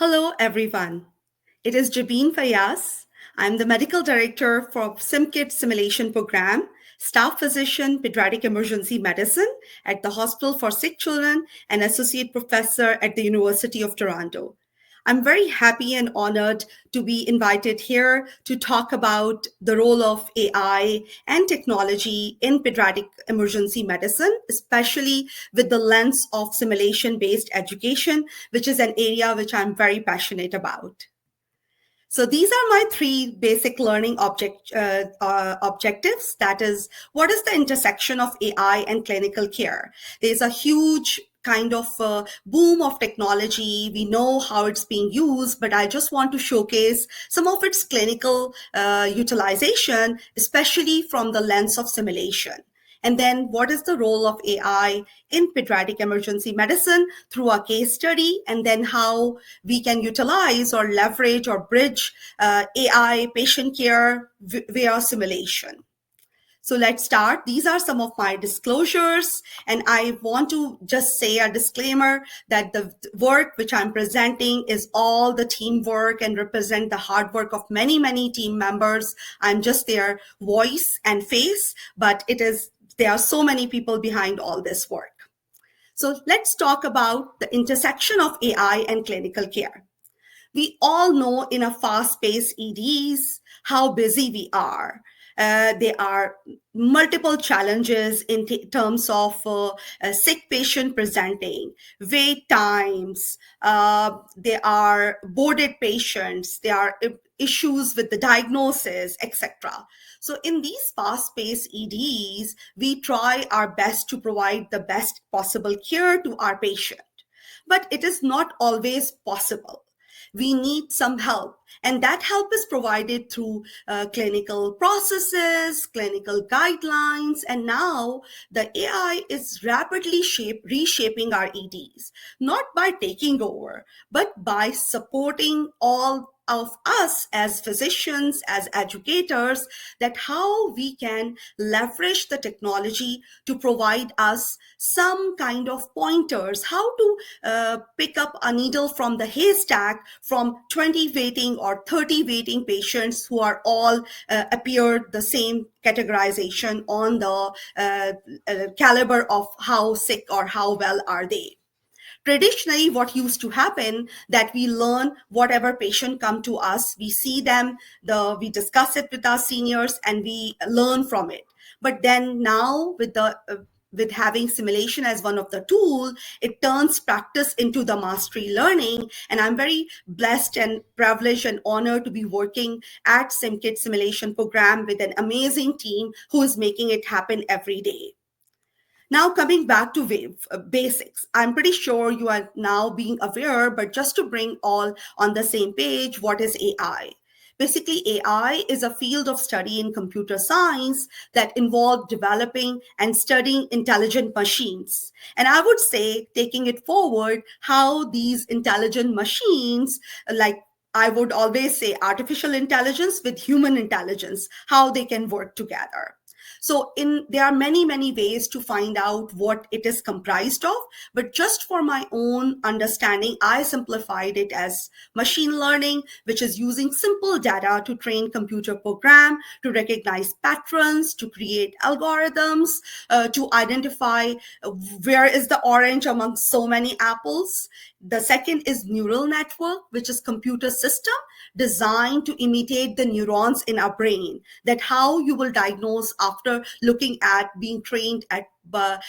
Hello, everyone. It is Jabeen Fayaz. I'm the medical director for SimKit Simulation Program, staff physician, pediatric emergency medicine at the Hospital for Sick Children, and associate professor at the University of Toronto. I'm very happy and honored to be invited here to talk about the role of AI and technology in pediatric emergency medicine, especially with the lens of simulation-based education, which is an area which I'm very passionate about. So these are my three basic learning objectives. That is, what is the intersection of AI and clinical care? There's a huge kind of boom of technology. We know how it's being used, but I just want to showcase some of its clinical utilization, especially from the lens of simulation. And then what is the role of AI in pediatric emergency medicine through a case study, and then how we can utilize or leverage or bridge AI patient care via simulation. So let's start. These are some of my disclosures, and I want to just say a disclaimer that the work which I'm presenting is all the teamwork and represent the hard work of many, many team members. I'm just their voice and face, but there are so many people behind all this work. So let's talk about the intersection of AI and clinical care. We all know in a fast-paced EDs how busy we are. There are multiple challenges in terms of a sick patient presenting, wait times, there are boarded patients, there are issues with the diagnosis, etc. So in these fast-paced EDs, we try our best to provide the best possible care to our patient, but it is not always possible. We need some help, and that help is provided through clinical processes, clinical guidelines, and now the AI is rapidly reshaping our EDs, not by taking over, but by supporting all of us as physicians, as educators, that how we can leverage the technology to provide us some kind of pointers, how to pick up a needle from the haystack from 20 waiting or 30 waiting patients who are all appear the same categorization on the caliber of how sick or how well are they. Traditionally, what used to happen that we learn whatever patient come to us, we see them, we discuss it with our seniors, and we learn from it. But then now with having simulation as one of the tool, it turns practice into the mastery learning. And I'm very blessed and privileged and honored to be working at SimKit Simulation Program with an amazing team who is making it happen every day. Now coming back to basics, I'm pretty sure you are now being aware, but just to bring all on the same page, what is AI? Basically, AI is a field of study in computer science that involves developing and studying intelligent machines. And I would say, taking it forward, how these intelligent machines, like I would always say artificial intelligence with human intelligence, how they can work together. So there are many, many ways to find out what it is comprised of, but just for my own understanding, I simplified it as machine learning, which is using simple data to train computer program, to recognize patterns, to create algorithms, to identify where is the orange among so many apples. The second is neural network, which is computer system designed to imitate the neurons in our brain, that how you will diagnose after looking at being trained by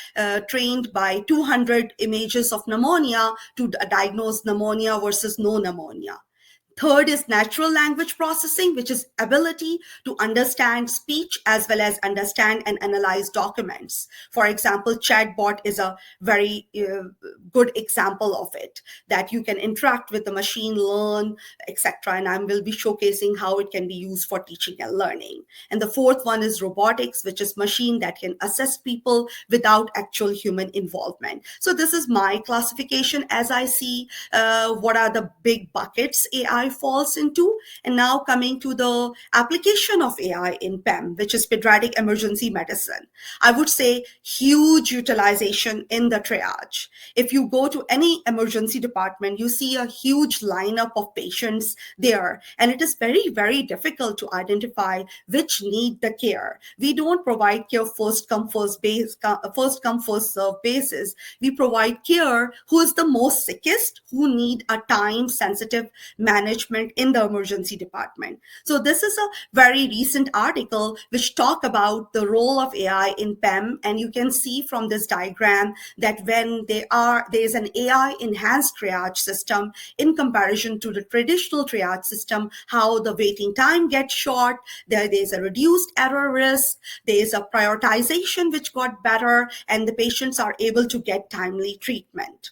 200 images of pneumonia to diagnose pneumonia versus no pneumonia. Third is natural language processing, which is ability to understand speech as well as understand and analyze documents. For example, chatbot is a very good example of it, that you can interact with the machine, learn, etc. And I will be showcasing how it can be used for teaching and learning. And the fourth one is robotics, which is machine that can assess people without actual human involvement. So this is my classification as I see what are the big buckets AI AI falls into. And now coming to the application of AI in PEM, which is pediatric emergency medicine, I would say huge utilization in the triage. If you go to any emergency department, you see a huge lineup of patients there, and it is very, very difficult to identify which need the care. We don't provide care first come first serve basis. We provide care who is the most sickest, who need a time sensitive management in the emergency department. So this is a very recent article which talk about the role of AI in PEM, and you can see from this diagram that when there is an AI enhanced triage system in comparison to the traditional triage system, how the waiting time gets short, there is a reduced error risk, there is a prioritization which got better, and the patients are able to get timely treatment.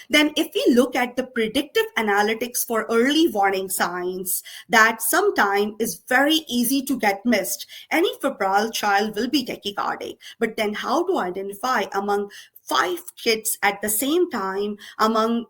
Then if we look at the predictive analytics for early warning signs, that sometimes is very easy to get missed. Any febrile child will be tachycardic, but then how to identify among 5 kids at the same time, among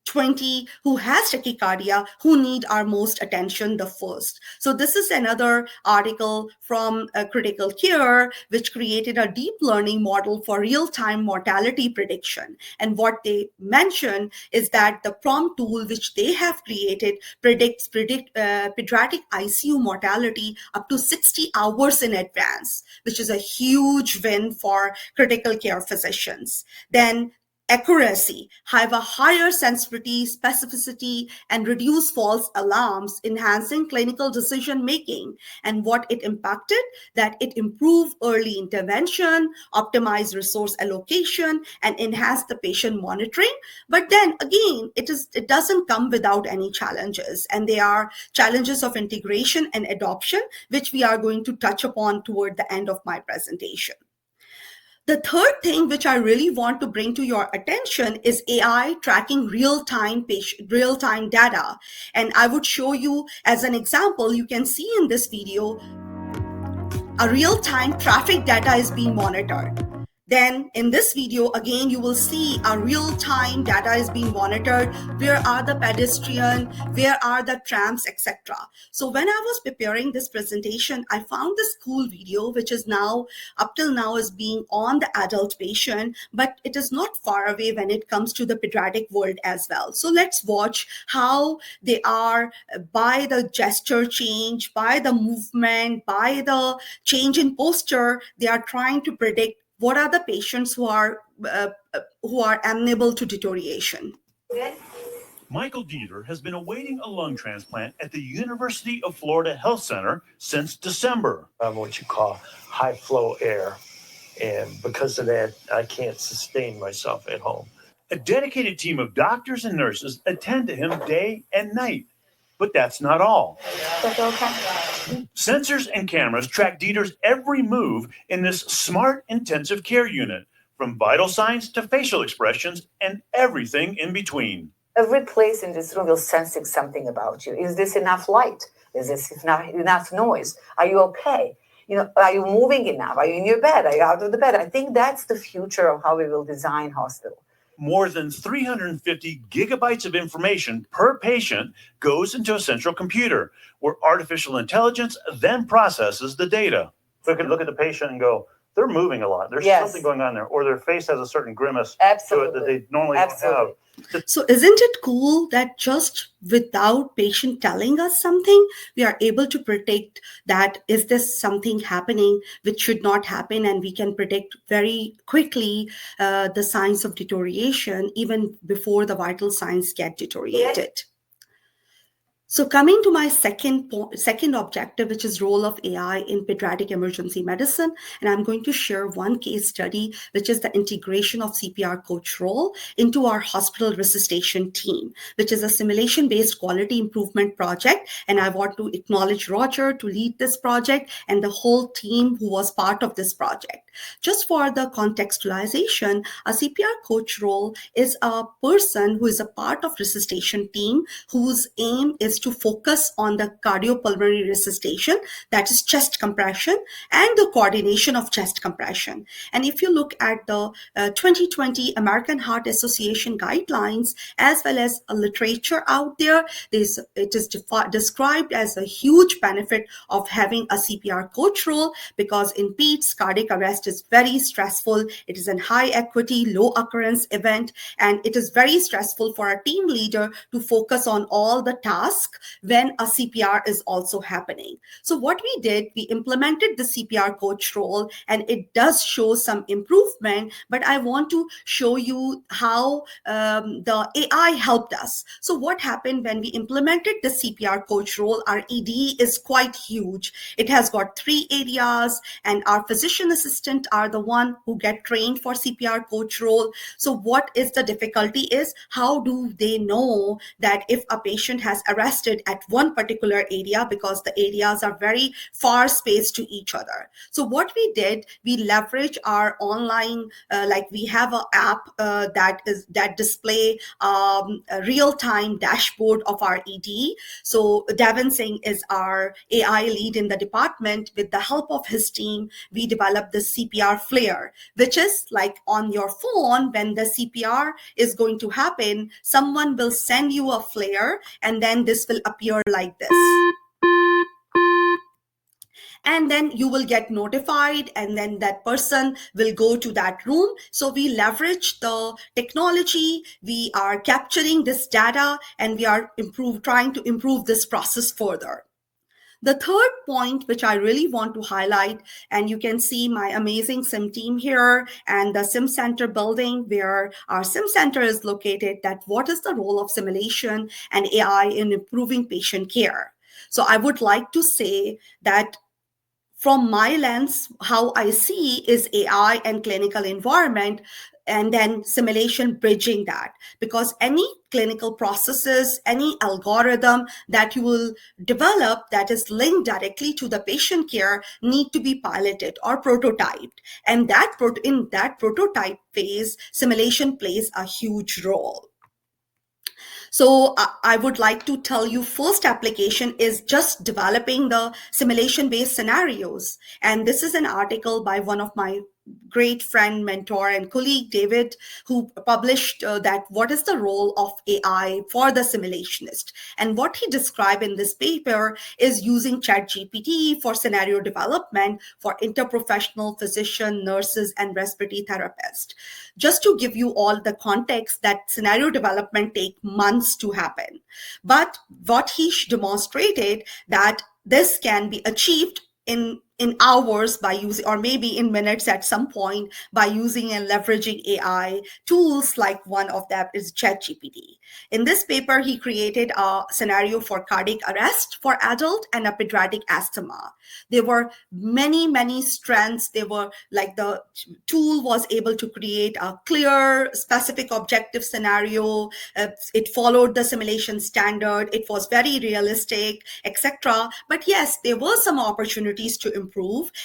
20 who has tachycardia, who need our most attention the first. So this is another article from Critical Care, which created a deep learning model for real-time mortality prediction. And what they mention is that the prompt tool which they have created predicts pediatric ICU mortality up to 60 hours in advance, which is a huge win for critical care physicians. Then accuracy, have a higher sensitivity, specificity, and reduce false alarms, enhancing clinical decision making. And what it impacted, that it improved early intervention, optimized resource allocation, and enhanced the patient monitoring. But then again, it doesn't come without any challenges, and they are challenges of integration and adoption, which we are going to touch upon toward the end of my presentation. The third thing which I really want to bring to your attention is AI tracking real-time data. And I would show you as an example, you can see in this video, a real-time traffic data is being monitored. Then in this video, again, you will see a real-time data is being monitored. Where are the pedestrians? Where are the trams, etc. So when I was preparing this presentation, I found this cool video, which is now, up till now, is being on the adult patient, but it is not far away when it comes to the pediatric world as well. So let's watch how they are, by the gesture change, by the movement, by the change in posture, they are trying to predict what are the patients who are amenable to deterioration. Michael Dieter has been awaiting a lung transplant at the University of Florida Health Center since December. I'm what you call high flow air, and because of that, I can't sustain myself at home. A dedicated team of doctors and nurses attend to him day and night. But that's not all. Sensors and cameras track Dieter's every move in this smart intensive care unit, from vital signs to facial expressions and everything in between. Every place in this room will sensing something about you. Is this enough light? Is this enough noise? Are you okay? Are you moving enough? Are you in your bed? Are you out of the bed? I think that's the future of how we will design hospital. More than 350 gigabytes of information per patient goes into a central computer, where artificial intelligence then processes the data. So we can look at the patient and go, they're moving a lot. There's something going on there, or their face has a certain grimace to it that they normally don't have. So isn't it cool that just without patient telling us something, we are able to predict that is this something happening which should not happen, and we can predict very quickly the signs of deterioration even before the vital signs get deteriorated. So coming to my second objective, which is role of AI in pediatric emergency medicine, and I'm going to share one case study, which is the integration of CPR coach role into our hospital resuscitation team, which is a simulation-based quality improvement project. And I want to acknowledge Roger to lead this project and the whole team who was part of this project. Just for the contextualization, a CPR coach role is a person who is a part of resuscitation team whose aim is to focus on the cardiopulmonary resuscitation, that is chest compression, and the coordination of chest compression. And if you look at the 2020 American Heart Association guidelines, as well as a literature out there, it is described as a huge benefit of having a CPR coach role, because in PEDS, cardiac arrest is very stressful. It is a high equity, low occurrence event, and it is very stressful for a team leader to focus on all the tasks when a CPR is also happening. So what we did, we implemented the CPR coach role, and it does show some improvement, but I want to show you how the AI helped us. So what happened when we implemented the CPR coach role, our ED is quite huge. It has got 3 areas, and our physician assistant are the one who get trained for CPR coach role. So what is the difficulty is, how do they know that if a patient has arrested at one particular area, because the areas are very far spaced to each other. So what we did, we leverage our online, like we have an app that display a real-time dashboard of our ED. So Devin Singh is our AI lead in the department. With the help of his team, we developed the CPR flare, which is like on your phone. When the CPR is going to happen, someone will send you a flare, and then this will appear like this. And then you will get notified, and then that person will go to that room. So we leverage the technology, we are capturing this data, and we are trying to improve this process further. The third point, which I really want to highlight, and you can see my amazing SIM team here and the SIM Center building where our SIM Center is located, that what is the role of simulation and AI in improving patient care. So I would like to say that from my lens, how I see is AI and clinical environment, and then simulation bridging that. Because any clinical processes, any algorithm that you will develop that is linked directly to the patient care need to be piloted or prototyped. And that in that prototype phase, simulation plays a huge role. So I would like to tell you, first application is just developing the simulation-based scenarios. And this is an article by one of my great friend, mentor, and colleague, David, who published that what is the role of AI for the simulationist. And what he described in this paper is using ChatGPT for scenario development for interprofessional physician, nurses, and respiratory therapists. Just to give you all the context, that scenario development takes months to happen. But what he demonstrated that this can be achieved in hours by using, or maybe in minutes at some point, by using and leveraging AI tools, like one of them is ChatGPT. In this paper, he created a scenario for cardiac arrest for adult and a pediatric asthma. There were many strengths. They were like, the tool was able to create a clear, specific objective scenario. It followed the simulation standard. It was very realistic, etc. But yes, there were some opportunities to improve.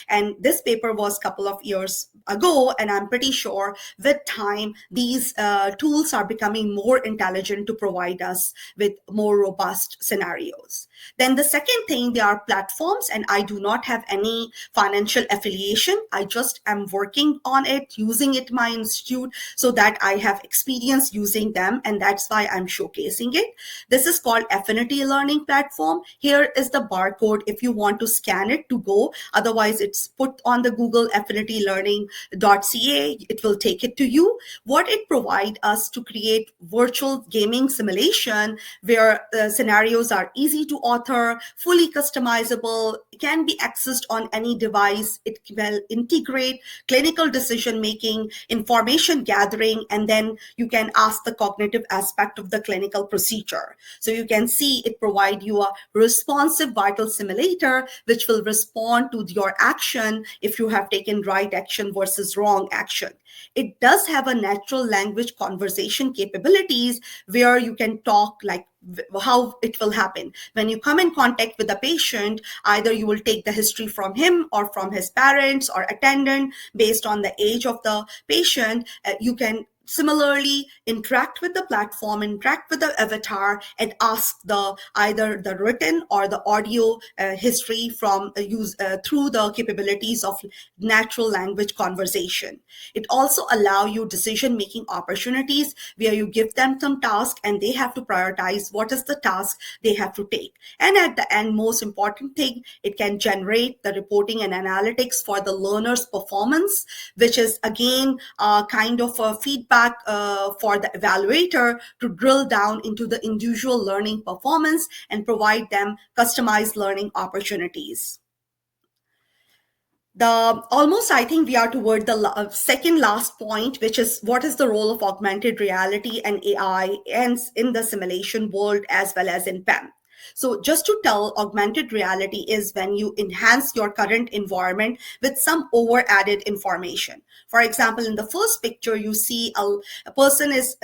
And this paper was a couple of years ago, and I'm pretty sure with time, these tools are becoming more intelligent to provide us with more robust scenarios. Then the second thing, there are platforms, and I do not have any financial affiliation. I just am working on it, using it in my institute, so that I have experience using them, and that's why I'm showcasing it. This is called Affinity Learning Platform. Here is the barcode if you want to scan it to go. Otherwise, it's put on the Google affinitylearning.ca. It will take it to you. What it provides us to create virtual gaming simulation where scenarios are easy to author, fully customizable, can be accessed on any device. It will integrate clinical decision making, information gathering, and then you can ask the cognitive aspect of the clinical procedure. So you can see it provide you a responsive vital simulator which will respond to your action if you have taken right action versus wrong action. It does have a natural language conversation capabilities where you can talk like how it will happen. When you come in contact with a patient, either you will take the history from him or from his parents or attendant based on the age of the patient. You can similarly interact with the platform, interact with the avatar, and ask either the written or the audio history from through the capabilities of natural language conversation. It also allow you decision making opportunities where you give them some task and they have to prioritize what is the task they have to take. And at the end, most important thing, it can generate the reporting and analytics for the learner's performance, which is again kind of a feedback for the evaluator to drill down into the individual learning performance and provide them customized learning opportunities. I think we are toward the second last point, which is what is the role of augmented reality and AI and in the simulation world as well as in PEM. So just to tell, augmented reality is when you enhance your current environment with some over added information. For example, in the first picture, you see a person has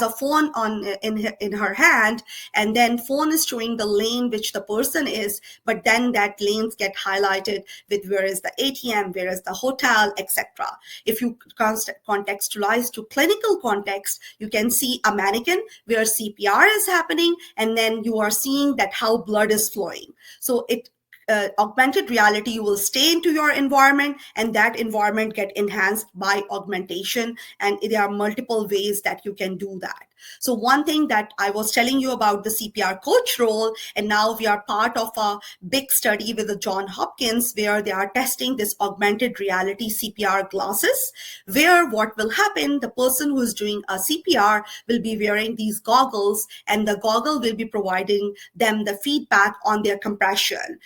a phone in her hand, and then phone is showing the lane which the person is, but then that lanes get highlighted with where is the ATM, where is the hotel, etc. If you contextualize to clinical context, you can see a mannequin where CPR is happening, and then you are seeing that how blood is flowing. So augmented reality, you will stay into your environment and that environment get enhanced by augmentation, and there are multiple ways that you can do that. So one thing that I was telling you about the CPR coach role, and now we are part of a big study with the John Hopkins where they are testing this augmented reality CPR glasses, where what will happen, the person who is doing a CPR will be wearing these goggles, and the goggle will be providing them the feedback on their compression,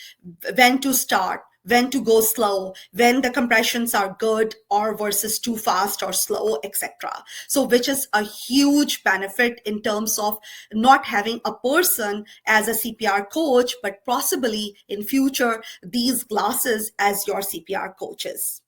when to start, when to go slow, when the compressions are good or versus too fast or slow, etc. So which is a huge benefit in terms of not having a person as a CPR coach, but possibly in future, these glasses as your CPR coaches.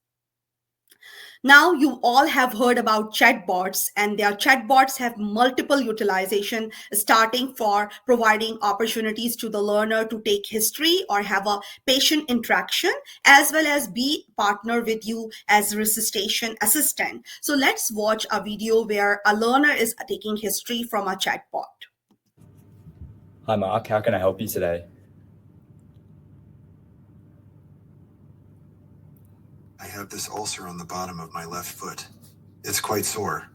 Now you all have heard about chatbots, and their chatbots have multiple utilization, starting for providing opportunities to the learner to take history or have a patient interaction, as well as be partner with you as resuscitation assistant. So let's watch a video where a learner is taking history from a chatbot. Hi Mark, how can I help you today? I have this ulcer on the bottom of my left foot. It's quite sore.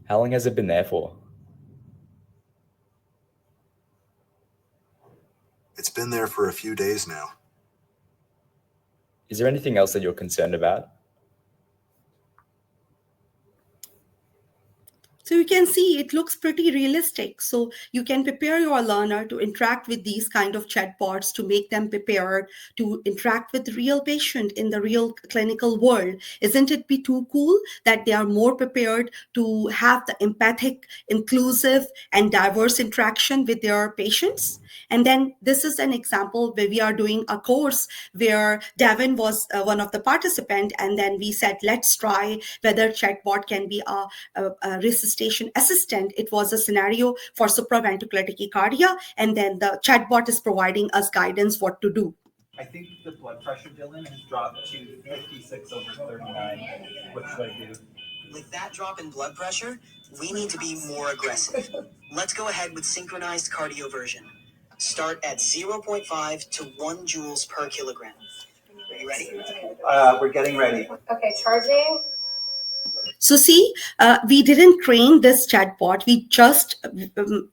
How long has it been there for? It's been there for a few days now. Is there anything else that you're concerned about? So you can see it looks pretty realistic. So you can prepare your learner to interact with these kind of chatbots to make them prepared to interact with the real patient in the real clinical world. Isn't it be too cool that they are more prepared to have the empathic, inclusive, and diverse interaction with their patients? And then this is an example where we are doing a course where Devin was one of the participants, and then we said, let's try whether chatbot can be a resuscitation assistant. It was a scenario for supraventricular tachycardia, and then the chatbot is providing us guidance what to do. I think the blood pressure, Dylan, has dropped to 56/39. What should I do? With that drop in blood pressure, we need to be more aggressive. Let's go ahead with synchronized cardioversion. Start at 0.5 to 1 joules per kilogram. Are you ready? We're getting ready. Okay, charging. So see, we didn't train this chatbot. We just,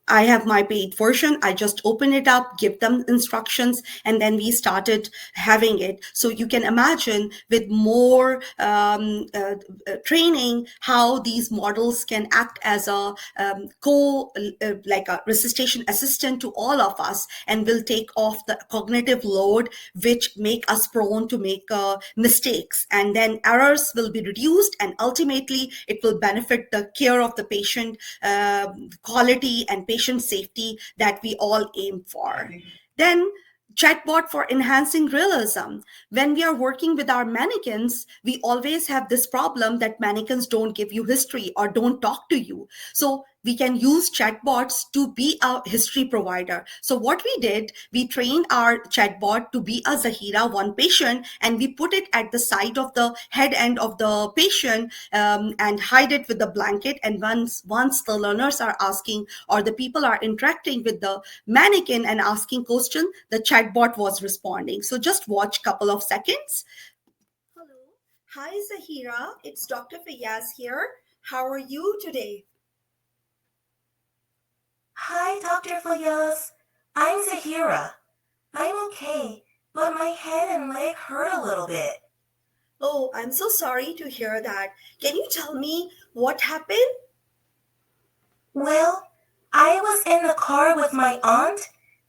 I have my paid version. I just open it up, give them instructions, and then we started having it. So you can imagine with more training, how these models can act as a like a resuscitation assistant to all of us, and will take off the cognitive load, which make us prone to make mistakes. And then errors will be reduced, and ultimately it will benefit the care of the patient, quality and patient safety that we all aim for. Then chatbot for enhancing realism. When we are working with our mannequins, we always have this problem that mannequins don't give you history or don't talk to you. So we can use chatbots to be a history provider. So what we did, we trained our chatbot to be a Zahira, one patient, and we put it at the side of the head end of the patient and hide it with the blanket. And once the learners are asking or the people are interacting with the mannequin and asking questions, the chatbot was responding. So just watch a couple of seconds. Hello. Hi, Zahira. It's Dr. Fayaz here. How are you today? Hi, Dr. Fayaz. I'm Zahira. I'm okay, but my head and leg hurt a little bit. Oh, I'm so sorry to hear that. Can you tell me what happened? Well, I was in the car with my aunt,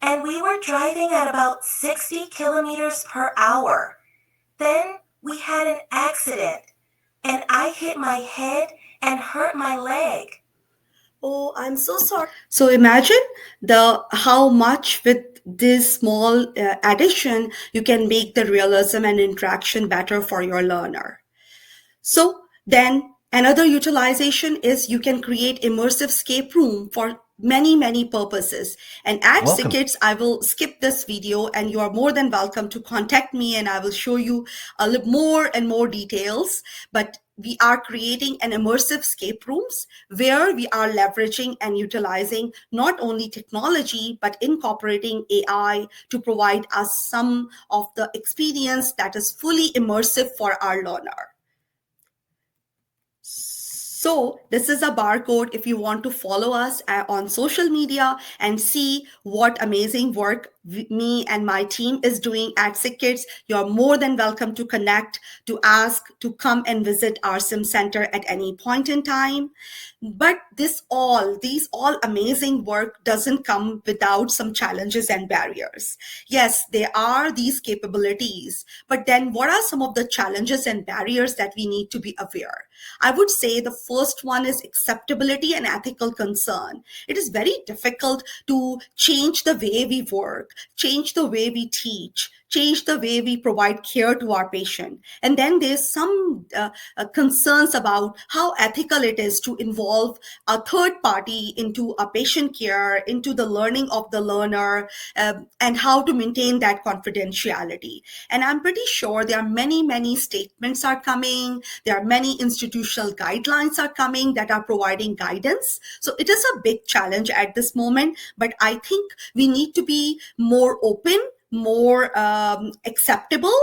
and we were driving at about 60 kilometers per hour. Then we had an accident, and I hit my head and hurt my leg. Oh, I'm so sorry. So imagine how much with this small addition you can make the realism and interaction better for your learner. So then another utilization is you can create immersive escape room for many purposes. And at Sickets, I will skip this video and you are more than welcome to contact me and I will show you a little more and more details. But we are creating an immersive escape rooms where we are leveraging and utilizing not only technology, but incorporating AI to provide us some of the experience that is fully immersive for our learner. So this is a barcode if you want to follow us on social media and see what amazing work me and my team is doing at Sick Kids. You're more than welcome to connect, to ask, to come and visit our sim center at any point in time. But these all amazing work doesn't come without some challenges and barriers. Yes, there are these capabilities, but then what are some of the challenges and barriers that we need to be aware? I would say the first one is acceptability and ethical concern. It is very difficult to change the way we work, change the way we teach, change the way we provide care to our patient. And then there's some concerns about how ethical it is to involve a third party into a patient care, into the learning of the learner, and how to maintain that confidentiality. And I'm pretty sure there are many statements are coming. There are many institutional guidelines are coming that are providing guidance. So it is a big challenge at this moment, but I think we need to be more open, more acceptable,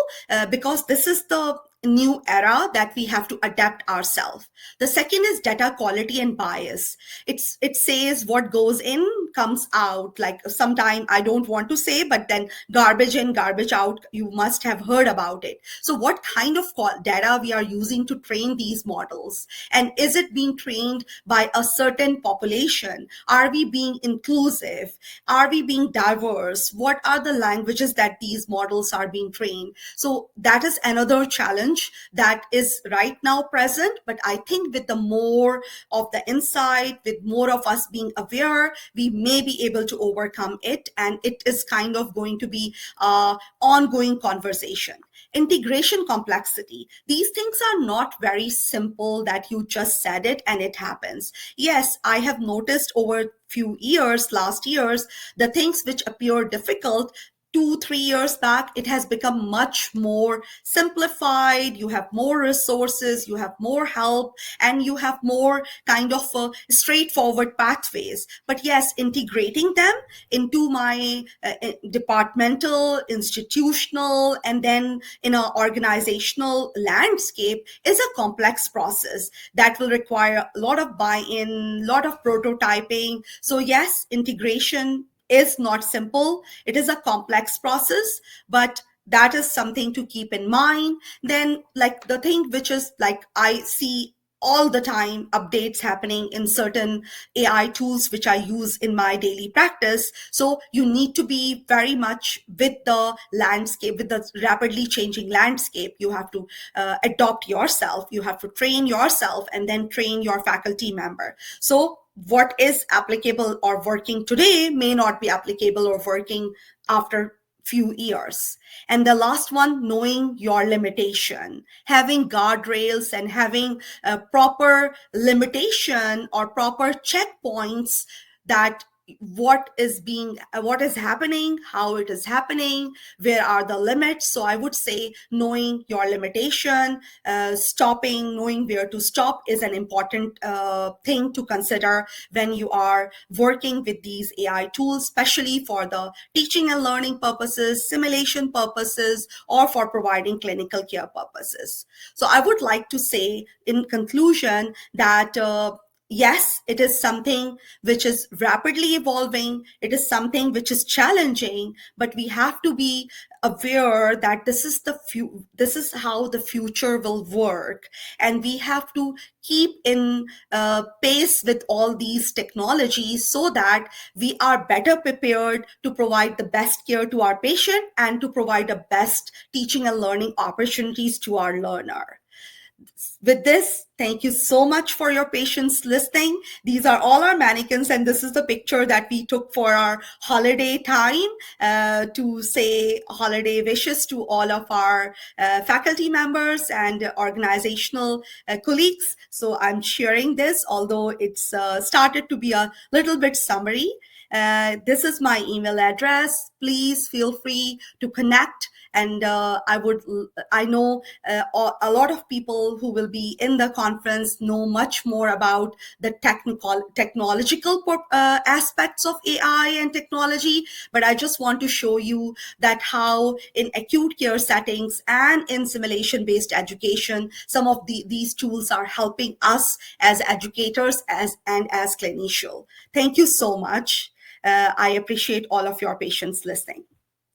because this is the new era that we have to adapt ourselves. The second is data quality and bias. It says what goes in comes out. Like sometime I don't want to say, but then garbage in, garbage out, you must have heard about it. So what kind of data we are using to train these models? And is it being trained by a certain population? Are we being inclusive? Are we being diverse? What are the languages that these models are being trained? So that is another challenge that is right now present. But I think with the more of the insight, with more of us being aware, we may be able to overcome it. And it is kind of going to be an ongoing conversation. Integration complexity. These things are not very simple that you just said it and it happens. Yes, I have noticed over few years, last years, the things which appear difficult 2-3 years back, it has become much more simplified. You have more resources, you have more help, and you have more kind of straightforward pathways. But yes, integrating them into my departmental, institutional, and then in an organizational landscape is a complex process that will require a lot of buy-in, a lot of prototyping. So yes, integration is not simple. It is a complex process, but that is something to keep in mind. Then like the thing which is like I see all the time updates happening in certain AI tools which I use in my daily practice. So you need to be very much with the landscape, with the rapidly changing landscape. You have to adopt yourself, you have to train yourself, and then train your faculty member. So what is applicable or working today may not be applicable or working after few years. And the last one, knowing your limitation, having guardrails and having a proper limitation or proper checkpoints that what is happening, how it is happening, where are the limits. So I would say knowing your limitation, knowing where to stop is an important thing to consider when you are working with these AI tools, especially for the teaching and learning purposes, simulation purposes, or for providing clinical care purposes. So I would like to say in conclusion that yes, it is something which is rapidly evolving. It is something which is challenging, but we have to be aware that this is how the future will work, and we have to keep in pace with all these technologies so that we are better prepared to provide the best care to our patient and to provide the best teaching and learning opportunities to our learner. With this, thank you so much for your patience listening. These are all our mannequins, and this is the picture that we took for our holiday time to say holiday wishes to all of our faculty members and organizational colleagues. So I'm sharing this, although it's started to be a little bit summary. This is my email address. Please feel free to connect. And I know a lot of people who will be in the conference know much more about the technological aspects of AI and technology, but I just want to show you that how in acute care settings and in simulation-based education, some of these tools are helping us as educators and as clinicians. Thank you so much. I appreciate all of your patience listening.